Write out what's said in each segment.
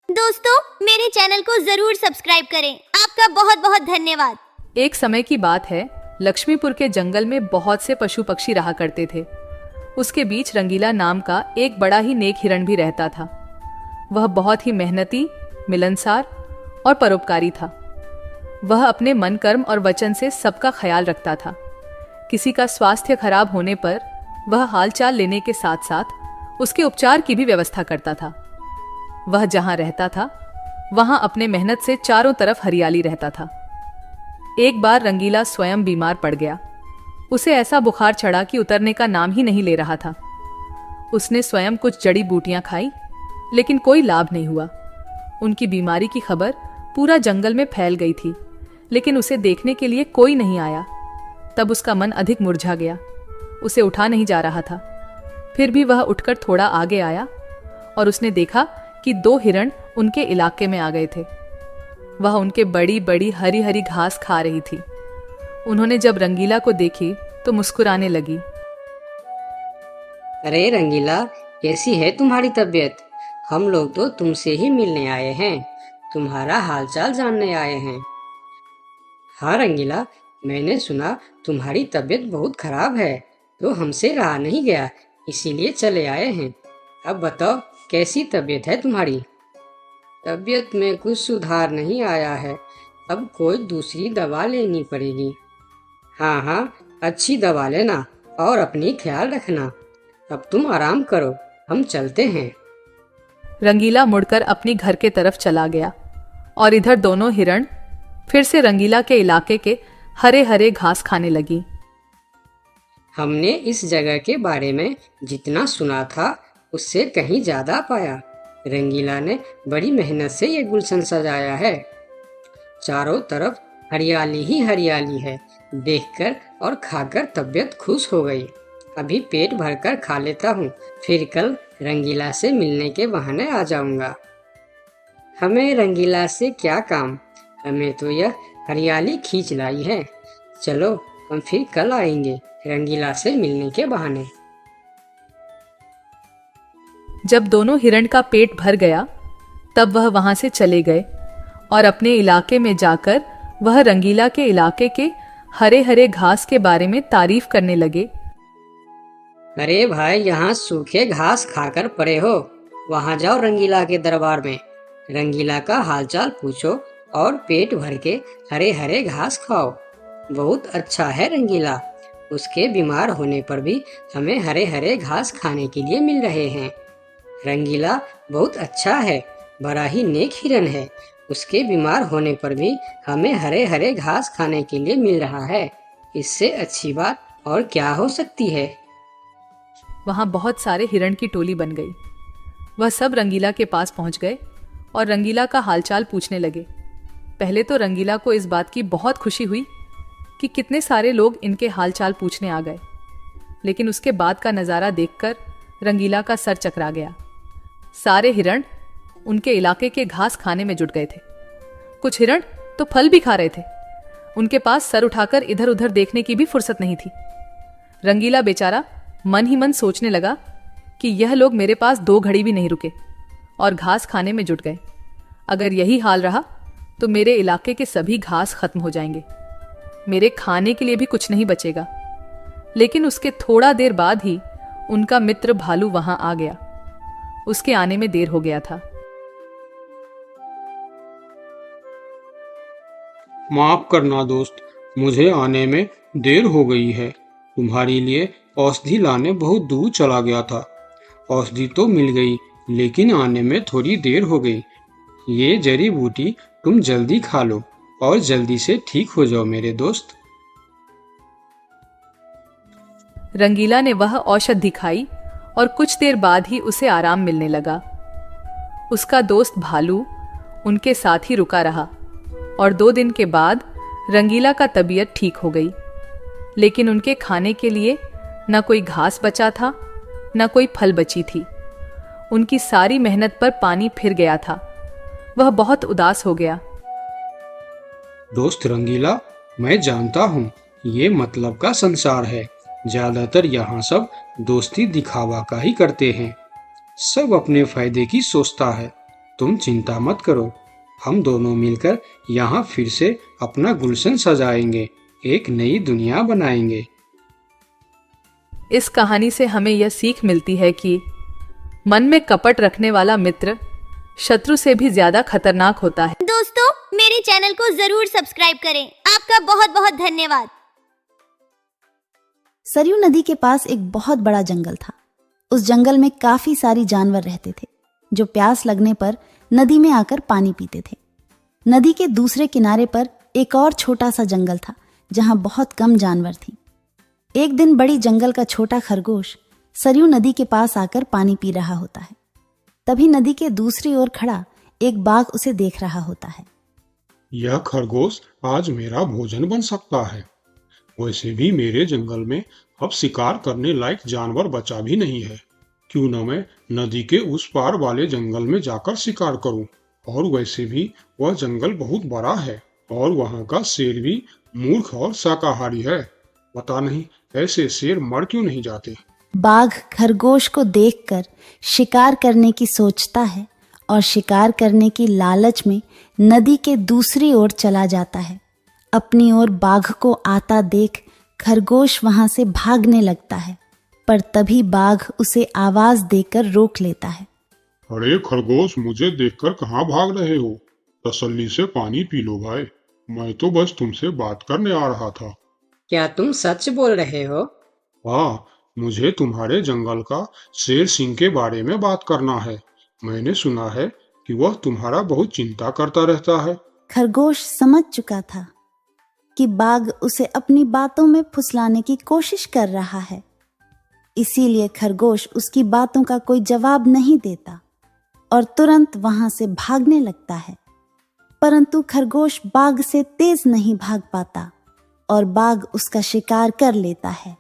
दोस्तों, मेरे चैनल को जरूर सब्सक्राइब करें। आपका बहुत बहुत धन्यवाद। एक समय की बात है, लक्ष्मीपुर के जंगल में बहुत से पशु पक्षी रहा करते थे। उसके बीच रंगीला नाम का एक बड़ा ही नेक हिरण भी रहता था। वह बहुत ही मेहनती, मिलनसार और परोपकारी था। वह अपने मन, कर्म और वचन से सबका ख्याल रखता था। किसी का स्वास्थ्य खराब होने पर वह हालचाल लेने के साथ साथ उसके उपचार की भी व्यवस्था करता था। वह जहां रहता था वहां अपने मेहनत से चारों तरफ हरियाली रहता था। एक बार रंगीला स्वयं बीमार पड़ गया। उसे ऐसा बुखार चढ़ा कि उतरने का नाम ही नहीं ले रहा था। उसने स्वयं कुछ जड़ी बूटियां खाई, लेकिन कोई लाभ नहीं हुआ। उनकी बीमारी की खबर पूरा जंगल में फैल गई थी, लेकिन उसे देखने के लिए कोई नहीं आया। तब उसका मन अधिक मुरझा गया। उसे उठा नहीं जा रहा था। फिर भी वह उठकर थोड़ा आगे आया और उसने देखा कि 2 हिरण उनके इलाके में आ गए थे। वह उनके बड़ी बड़ी हरी हरी घास खा रही थी। उन्होंने जब रंगीला को देखी तो मुस्कुराने लगी। अरे रंगीला, कैसी है तुम्हारी तबीयत? हम लोग तो तुमसे ही मिलने आए हैं, तुम्हारा हालचाल जानने आए हैं। हाँ रंगीला, मैंने सुना तुम्हारी तबीयत बहुत खराब है, तो हमसे रहा नहीं गया, इसीलिए चले आए हैं। अब बताओ, कैसी तबीयत है तुम्हारी? तबीयत में कुछ सुधार नहीं आया है, अब कोई दूसरी दवा लेनी पड़ेगी। हाँ हाँ, अच्छी दवा लेना और अपनी ख्याल रखना। अब तुम आराम करो, हम चलते हैं। रंगीला मुड़कर अपनी घर के तरफ चला गया और इधर दोनों हिरण फिर से रंगीला के इलाके के हरे हरे घास खाने लगी। हमने इस जगह के बारे में जितना सुना था उससे कहीं ज्यादा पाया। रंगीला ने बड़ी मेहनत से ये गुलशन सजाया है। चारों तरफ हरियाली ही हरियाली है। देखकर और खाकर तबीयत खुश हो गई। अभी पेट भरकर खा लेता हूँ, फिर कल रंगीला से मिलने के बहाने आ जाऊंगा। हमें रंगीला से क्या काम, हमें तो यह हरियाली खींच लाई है। चलो, हम फिर कल आएंगे रंगीला से मिलने के बहाने। जब दोनों हिरण का पेट भर गया तब वह वहां से चले गए और अपने इलाके में जाकर वह रंगीला के इलाके के हरे हरे घास के बारे में तारीफ करने लगे। अरे भाई, यहाँ सूखे घास खाकर पड़े हो, वहाँ जाओ रंगीला के दरबार में, रंगीला का हालचाल पूछो और पेट भर के हरे हरे घास खाओ। बहुत अच्छा है रंगीला, उसके बीमार होने पर भी हमें हरे हरे घास खाने के लिए मिल रहे हैं। रंगीला बहुत अच्छा है, बड़ा ही नेक हिरन है, उसके बीमार होने पर भी हमें हरे हरे घास खाने के लिए मिल रहा है। इससे अच्छी बात और क्या हो सकती है। वहां बहुत सारे हिरण की टोली बन गई। वह सब रंगीला के पास पहुंच गए और रंगीला का हालचाल पूछने लगे। पहले तो रंगीला को इस बात की बहुत खुशी हुई कि कितने सारे लोग इनके हालचाल पूछने आ गए, लेकिन उसके बाद का नज़ारा देखकर रंगीला का सर चकरा गया। सारे हिरण उनके इलाके के घास खाने में जुट गए थे। कुछ हिरण तो फल भी खा रहे थे। उनके पास सर उठाकर इधर उधर देखने की भी फुर्सत नहीं थी। रंगीला बेचारा मन ही मन सोचने लगा कि यह लोग मेरे पास 2 घड़ी भी नहीं रुके और घास खाने में जुट गए। अगर यही हाल रहा तो मेरे इलाके के सभी घास खत्म हो जाएंगे, मेरे खाने के लिए भी कुछ नहीं बचेगा। लेकिन उसके थोड़ा देर बाद ही उनका मित्र भालू वहां आ गया। उसके आने में देर हो गया था। माफ करना दोस्त, मुझे आने में देर हो गई है। तुम्हारे लिए औषधि लाने बहुत दूर चला गया था। औषधि तो मिल गई, लेकिन आने में थोड़ी देर हो गई। ये जड़ी बूटी तुम जल्दी खा लो और जल्दी से ठीक हो जाओ मेरे दोस्त। रंगीला ने वह औषधि खाई और कुछ देर बाद ही उसे आराम मिलने लगा। उसका दोस्त भालू उनके साथ ही रुका रहा और 2 दिन के बाद रंगीला का तबीयत ठीक हो गई। लेकिन उनके खाने के लिए न कोई घास बचा था, न कोई फल बची थी। उनकी सारी मेहनत पर पानी फिर गया था। वह बहुत उदास हो गया। दोस्त रंगीला, मैं जानता हूँ ये मतलब का संसार है। ज्यादातर यहाँ सब दोस्ती दिखावा का ही करते हैं। सब अपने फायदे की सोचता है। तुम चिंता मत करो, हम दोनों मिलकर यहाँ फिर से अपना गुलशन सजाएंगे, एक नई दुनिया बनाएंगे। इस कहानी से हमें यह सीख मिलती है कि मन में कपट रखने वाला मित्र शत्रु से भी ज्यादा खतरनाक होता है। दोस्तों, मेरे चैनल को जरूर सब्सक्राइब करें। आपका बहुत बहुत धन्यवाद। सरयू नदी के पास एक बहुत बड़ा जंगल था। उस जंगल में काफी सारी जानवर रहते थे जो प्यास लगने पर नदी में आकर पानी पीते थे। नदी के दूसरे किनारे पर एक और छोटा सा जंगल था जहां बहुत कम जानवर थी। एक दिन बड़ी जंगल का छोटा खरगोश सरयू नदी के पास आकर पानी पी रहा होता है। तभी नदी के दूसरी ओर खड़ा एक बाघ उसे देख रहा होता है। यह खरगोश आज मेरा भोजन बन सकता है। वैसे भी मेरे जंगल में अब शिकार करने लायक जानवर बचा भी नहीं है। क्यों न मैं नदी के उस पार वाले जंगल में जाकर शिकार करूं। और वैसे भी वह जंगल बहुत बड़ा है और वहां का शेर भी मूर्ख और शाकाहारी है। पता नहीं ऐसे शेर मर क्यों नहीं जाते। बाघ खरगोश को देखकर शिकार करने की सोचता है और शिकार करने की लालच में नदी के दूसरी ओर चला जाता है। अपनी ओर बाघ को आता देख खरगोश वहां से भागने लगता है, पर तभी बाघ उसे आवाज देकर रोक लेता है। अरे खरगोश, मुझे देखकर कहाँ भाग रहे हो? तसल्ली से पानी पी लो भाई, मैं तो बस तुमसे बात करने आ रहा था। क्या तुम सच बोल रहे हो? हाँ, मुझे तुम्हारे जंगल का शेर सिंह के बारे में बात करना है। मैंने सुना है कि वह तुम्हारा बहुत चिंता करता रहता है। खरगोश समझ चुका था कि बाघ उसे अपनी बातों में फुसलाने की कोशिश कर रहा है, इसीलिए खरगोश उसकी बातों का कोई जवाब नहीं देता और तुरंत वहां से भागने लगता है। परंतु खरगोश बाघ से तेज नहीं भाग पाता और बाघ उसका शिकार कर लेता है।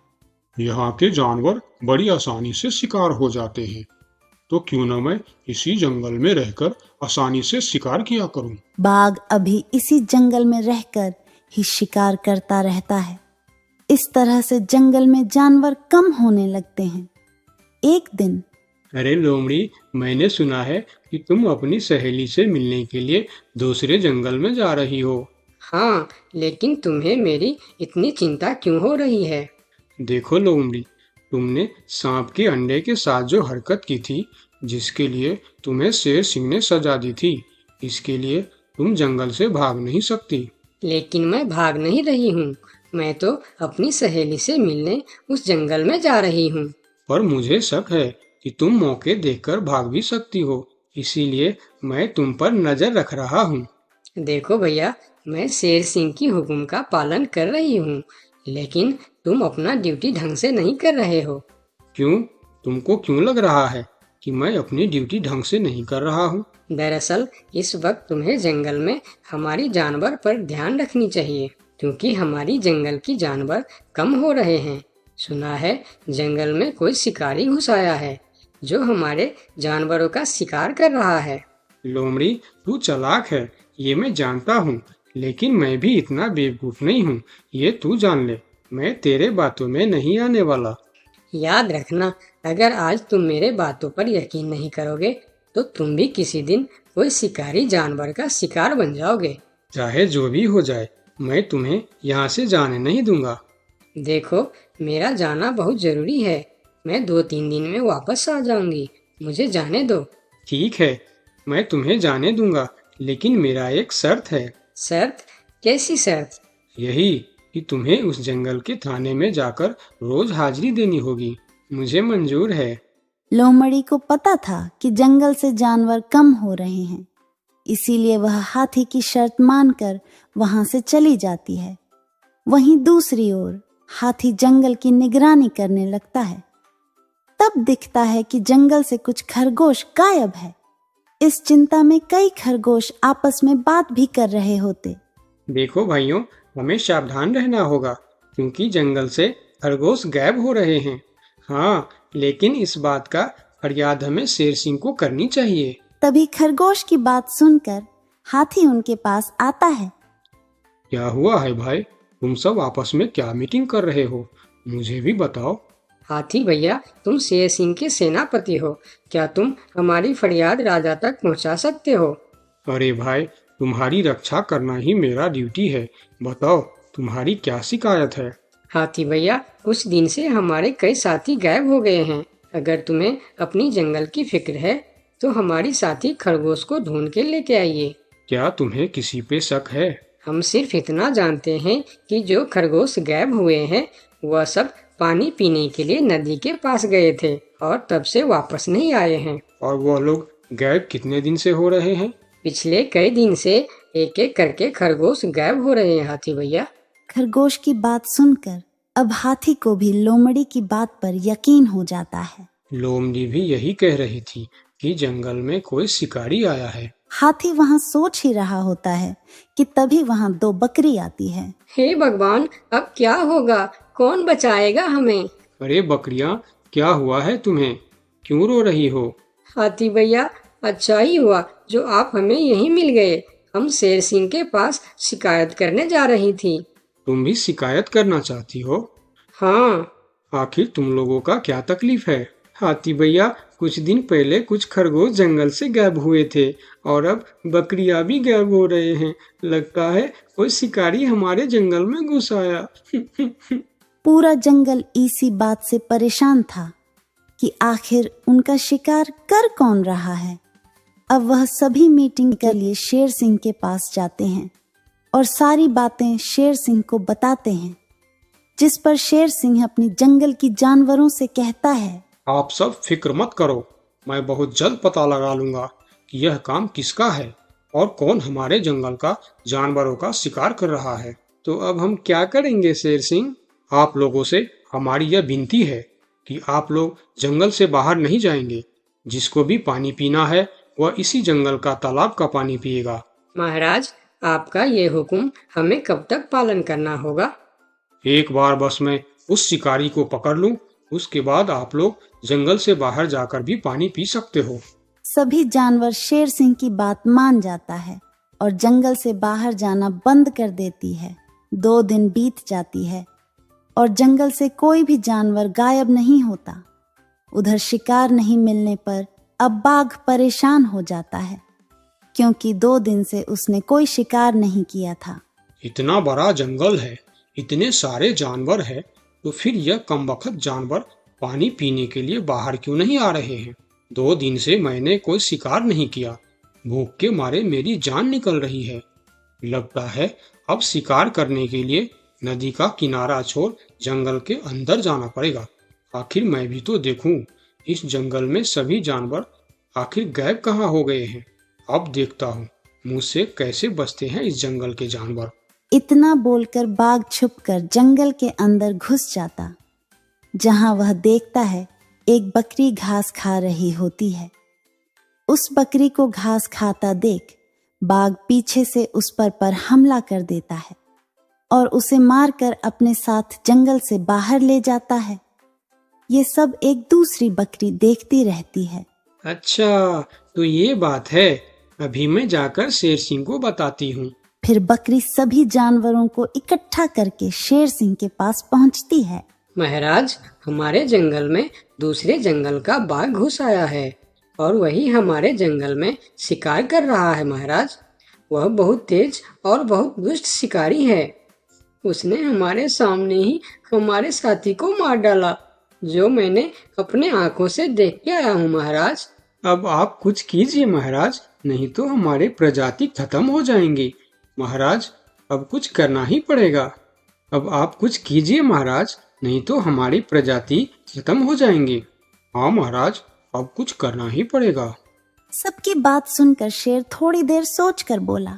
यहाँ के जानवर बड़ी आसानी से शिकार हो जाते हैं, तो क्यों न मैं इसी जंगल में रहकर आसानी से शिकार किया करूं। बाघ अभी इसी जंगल में रहकर ही शिकार करता रहता है। इस तरह से जंगल में जानवर कम होने लगते हैं। एक दिन अरे लोमड़ी, मैंने सुना है कि तुम अपनी सहेली से मिलने के लिए दूसरे जंगल में जा रही हो। हाँ, लेकिन तुम्हें मेरी इतनी चिंता क्यों हो रही है? देखो लोमड़ी, तुमने सांप के अंडे के साथ जो हरकत की थी, जिसके लिए तुम्हें शेर सिंह ने सजा दी थी, इसके लिए तुम जंगल से भाग नहीं सकती। लेकिन मैं भाग नहीं रही हूँ, मैं तो अपनी सहेली से मिलने उस जंगल में जा रही हूँ। पर मुझे शक है कि तुम मौके देखकर भाग भी सकती हो, इसीलिए मैं तुम पर नजर रख रहा हूँ। देखो भैया, मैं शेर सिंह की हुक्म का पालन कर रही हूँ, लेकिन तुम अपना ड्यूटी ढंग से नहीं कर रहे हो। क्यों? तुमको क्यों लग रहा है कि मैं अपनी ड्यूटी ढंग से नहीं कर रहा हूँ? दरअसल इस वक्त तुम्हें जंगल में हमारी जानवर पर ध्यान रखनी चाहिए, क्योंकि हमारी जंगल की जानवर कम हो रहे हैं। सुना है जंगल में कोई शिकारी घुस आया है जो हमारे जानवरों का शिकार कर रहा है। लोमड़ी, तू चालाक है, ये मैं जानता हूँ, लेकिन मैं भी इतना बेवकूफ नहीं हूँ, ये तू जान ले। मैं तेरे बातों में नहीं आने वाला। याद रखना, अगर आज तुम मेरे बातों पर यकीन नहीं करोगे तो तुम भी किसी दिन कोई शिकारी जानवर का शिकार बन जाओगे। चाहे जो भी हो जाए, मैं तुम्हें यहाँ से जाने नहीं दूंगा। देखो, मेरा जाना बहुत जरूरी है, मैं 2-3 दिन में वापस आ जाऊंगी, मुझे जाने दो। ठीक है, मैं तुम्हें जाने दूंगा, लेकिन मेरा एक शर्त है। शर्त? कैसी शर्त? यही कि तुम्हें उस जंगल के थाने में जाकर रोज हाजिरी देनी होगी। मुझे मंजूर है। लोमड़ी को पता था कि जंगल से जानवर कम हो रहे हैं, इसीलिए वह हाथी की शर्त मानकर वहां से चली जाती है। वहीं दूसरी ओर हाथी जंगल की निगरानी करने लगता है। तब दिखता है कि जंगल से कुछ खरगोश गायब है। इस चिंता में कई खरगोश आपस में बात भी कर रहे होते। देखो भाइयों, हमें सावधान रहना होगा, क्योंकि जंगल से खरगोश गायब हो रहे हैं। हाँ, लेकिन इस बात का फरियाद हमें शेर सिंह को करनी चाहिए। तभी खरगोश की बात सुनकर हाथी उनके पास आता है। क्या हुआ है भाई? तुम सब आपस में क्या मीटिंग कर रहे हो? मुझे भी बताओ। हाथी भैया, तुम शेर सिंह के सेनापति हो, क्या तुम हमारी फरियाद राजा तक पहुंचा सकते हो? अरे भाई, तुम्हारी रक्षा करना ही मेरा ड्यूटी है। बताओ, तुम्हारी क्या शिकायत है? हाथी भैया, कुछ दिन से हमारे कई साथी गायब हो गए हैं। अगर तुम्हें अपनी जंगल की फिक्र है तो हमारी साथी खरगोश को ढूंढ के लेके आइए। क्या तुम्हें किसी पे शक है? हम सिर्फ इतना जानते हैं कि जो खरगोश गायब हुए हैं वह सब पानी पीने के लिए नदी के पास गए थे और तब से वापस नहीं आए हैं। और वह लोग गायब कितने दिन से हो रहे हैं? पिछले कई दिन से एक एक करके खरगोश गायब हो रहे हैं हाथी भैया। खरगोश की बात सुनकर अब हाथी को भी लोमड़ी की बात पर यकीन हो जाता है। लोमड़ी भी यही कह रही थी कि जंगल में कोई शिकारी आया है। हाथी वहाँ सोच ही रहा होता है कि तभी वहाँ 2 बकरी आती है। हे भगवान, अब क्या होगा? कौन बचाएगा हमें? अरे बकरियां, क्या हुआ है तुम्हें? क्यों रो रही हो? हाथी भैया, अच्छा ही हुआ जो आप हमें यहीं मिल गए। हम शेर सिंह के पास शिकायत करने जा रही थी। तुम भी शिकायत करना चाहती हो? हाँ, आखिर तुम लोगों का क्या तकलीफ है? हाथी भैया, कुछ दिन पहले कुछ खरगोश जंगल से गायब हुए थे और अब बकरियां भी गायब हो रहे हैं। लगता है कोई शिकारी हमारे जंगल में घुस आया। पूरा जंगल इसी बात से परेशान था कि आखिर उनका शिकार कर कौन रहा है। अब वह सभी मीटिंग के लिए शेर सिंह के पास जाते हैं और सारी बातें शेर सिंह को बताते हैं, जिस पर शेर सिंह अपनी जंगल की जानवरों से कहता है, आप सब फिक्र मत करो, मैं बहुत जल्द पता लगा लूंगा कि यह काम किसका है और कौन हमारे जंगल का जानवरों का शिकार कर रहा है। तो अब हम क्या करेंगे शेर सिंह? आप लोगों से हमारी यह विनती है कि आप लोग जंगल से बाहर नहीं जाएंगे। जिसको भी पानी पीना है वह इसी जंगल का तालाब का पानी पिएगा। महाराज, आपका ये हुक्म हमें कब तक पालन करना होगा? एक बार बस मैं उस शिकारी को पकड़ लूं, उसके बाद आप लोग जंगल से बाहर जाकर भी पानी पी सकते हो। सभी जानवर शेर सिंह की बात मान जाता है और जंगल से बाहर जाना बंद कर देती है। 2 दिन बीत जाती है और जंगल से कोई भी जानवर गायब नहीं होता। उधर शिकार नहीं मिलने पर अब बाघ परेशान हो जाता है, क्योंकि 2 दिन से उसने कोई शिकार नहीं किया था। इतना बड़ा जंगल है, इतने सारे जानवर है, तो फिर यह कमबख्त जानवर पानी पीने के लिए बाहर क्यों नहीं आ रहे हैं? 2 दिन से मैंने कोई शिकार नहीं किया, भूख के मारे मेरी जान निकल रही है। लगता है अब शिकार करने के लिए नदी का किनारा छोड़ जंगल के अंदर जाना पड़ेगा। आखिर मैं भी तो देखूं, इस जंगल में सभी जानवर आखिर गायब कहाँ हो गए हैं। अब देखता हूँ मुझसे कैसे बचते हैं इस जंगल के जानवर। इतना बोलकर बाघ छुपकर जंगल के अंदर घुस जाता, जहां वह देखता है एक बकरी घास खा रही होती है। उस बकरी को घास खाता देख बाघ पीछे से उस पर हमला कर देता है और उसे मारकर अपने साथ जंगल से बाहर ले जाता है। ये सब एक दूसरी बकरी देखती रहती है। अच्छा, तो ये बात है। अभी मैं जाकर शेर सिंह को बताती हूँ। फिर बकरी सभी जानवरों को इकट्ठा करके शेर सिंह के पास पहुंचती है। महाराज, हमारे जंगल में दूसरे जंगल का बाघ घुस आया है और वही हमारे जंगल में शिकार कर रहा है। महाराज, वह बहुत तेज और बहुत दुष्ट शिकारी है। उसने हमारे सामने ही हमारे साथी को मार डाला, जो मैंने अपने आंखों से देख के आया हूँ। महाराज, अब आप कुछ कीजिए महाराज, नहीं तो हमारे प्रजाति खत्म हो जाएंगी। महाराज, अब कुछ करना ही पड़ेगा। अब आप कुछ कीजिए महाराज, नहीं तो हमारी प्रजाति खत्म हो जाएंगी। हाँ महाराज, अब कुछ करना ही पड़ेगा। सबकी बात सुनकर शेर थोड़ी देर सोचकर बोला,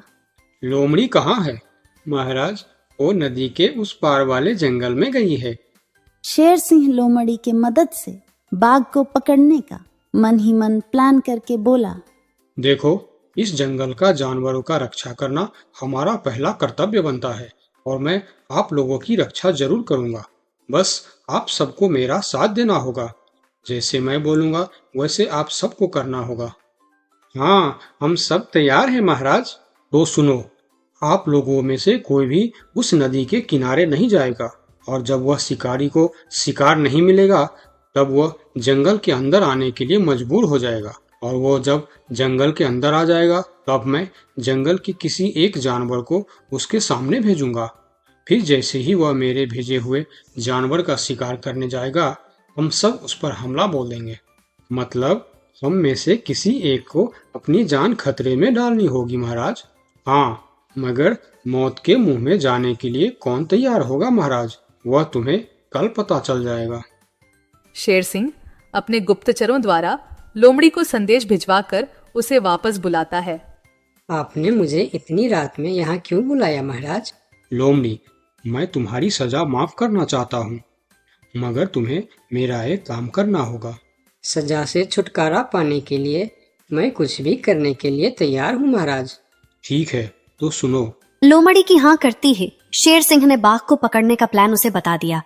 लोमड़ी कहाँ है? महाराज, वो नदी के उस पार वाले जंगल में गई है। शेर सिंह लोमड़ी के मदद से बाघ को पकड़ने का मन ही मन प्लान करके बोला, देखो, इस जंगल का जानवरों का रक्षा करना हमारा पहला कर्तव्य बनता है और मैं आप लोगों की रक्षा जरूर करूंगा। बस आप सबको मेरा साथ देना होगा। जैसे मैं बोलूंगा वैसे आप सबको करना होगा। हाँ, हम सब तैयार हैं महाराज। तो सुनो, आप लोगों में से कोई भी उस नदी के किनारे नहीं जाएगा और जब वह शिकारी को शिकार नहीं मिलेगा तब वह जंगल के अंदर आने के लिए मजबूर हो जाएगा, और वो जब जंगल के अंदर आ जाएगा तब मैं जंगल के किसी एक जानवर को उसके सामने भेजूंगा। फिर जैसे ही वह मेरे भेजे हुए जानवर का शिकार करने जाएगा हम सब उस पर हमला बोल देंगे। मतलब हम में से किसी एक को अपनी जान खतरे में डालनी होगी महाराज। हाँ, मगर मौत के मुंह में जाने के लिए कौन तैयार होगा महाराज, वह तुम्हें कल पता चल जाएगा। शेर सिंह अपने गुप्तचरों द्वारा लोमड़ी को संदेश भिजवाकर उसे वापस बुलाता है। आपने मुझे इतनी रात में यहाँ क्यों बुलाया महाराज? लोमड़ी, मैं तुम्हारी सजा माफ करना चाहता हूँ, मगर तुम्हें मेरा एक काम करना होगा। सजा से छुटकारा पाने के लिए मैं कुछ भी करने के लिए तैयार हूँ महाराज। ठीक है, तो सुनो। लोमड़ी की हाँ करती ही शेर सिंह ने बाघ को पकड़ने का प्लान उसे बता दिया।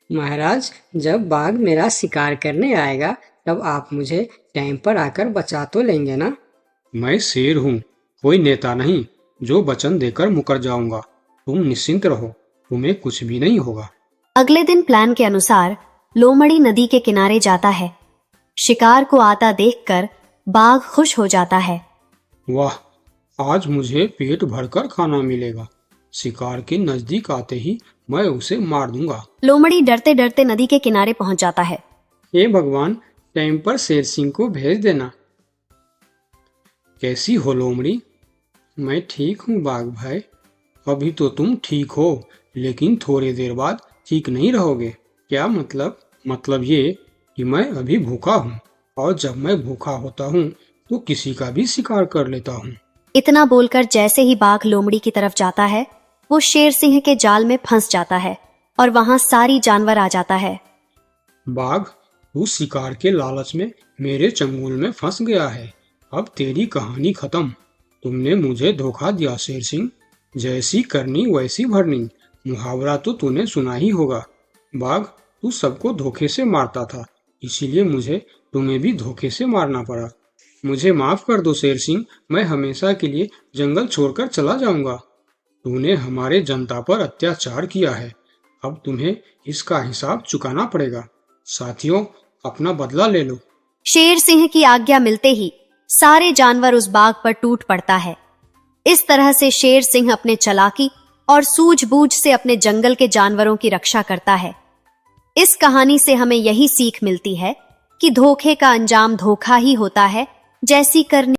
महाराज, जब बाघ मेरा शिकार करने आएगा तब आप मुझे टाइम पर आकर बचा तो लेंगे ना? मैं शेर हूँ, कोई नेता नहीं जो वचन देकर मुकर जाऊंगा। तुम निश्चिंत रहो, तुम्हें कुछ भी नहीं होगा। अगले दिन प्लान के अनुसार लोमड़ी नदी के किनारे जाता है। शिकार को आता देखकर बाघ खुश हो जाता है। वाह, आज मुझे पेट भरकर खाना मिलेगा। शिकार के नजदीक आते ही मैं उसे मार दूंगा। लोमड़ी डरते डरते नदी के किनारे पहुंच जाता है। हे भगवान, टाइम पर शेर सिंह को भेज देना। कैसी हो लोमड़ी? मैं ठीक हूँ बाघ भाई। अभी तो तुम ठीक हो, लेकिन थोड़ी देर बाद ठीक नहीं रहोगे। क्या मतलब? मतलब ये कि मैं अभी भूखा हूँ, और जब मैं भूखा होता हूँ तो किसी का भी शिकार कर लेता हूँ। इतना बोलकर जैसे ही बाघ लोमड़ी की तरफ जाता है वो शेर सिंह के जाल में फंस जाता है और वहां सारी जानवर आ जाता है। बाघ, तू शिकार के लालच में मेरे चंगुल में फंस गया है। अब तेरी कहानी खत्म। तुमने मुझे धोखा दिया शेर सिंह। जैसी करनी वैसी भरनी, मुहावरा तो तूने सुना ही होगा। बाघ, तू सबको धोखे से मारता था, इसीलिए मुझे तुम्हें भी धोखे से मारना पड़ा। मुझे माफ कर दो शेर सिंह, मैं हमेशा के लिए जंगल छोड़कर चला जाऊंगा। तूने हमारे जनता पर अत्याचार किया है, अब तुम्हें इसका हिसाब चुकाना पड़ेगा। साथियों, अपना बदला ले लो। शेर सिंह की आज्ञा मिलते ही सारे जानवर उस बाघ पर टूट पड़ता है। इस तरह से शेर सिंह अपने चालाकी और सूझबूझ से अपने जंगल के जानवरों की रक्षा करता है। इस कहानी से हमें यही सीख मिलती है कि धोखे का अंजाम धोखा ही होता है, जैसी करनी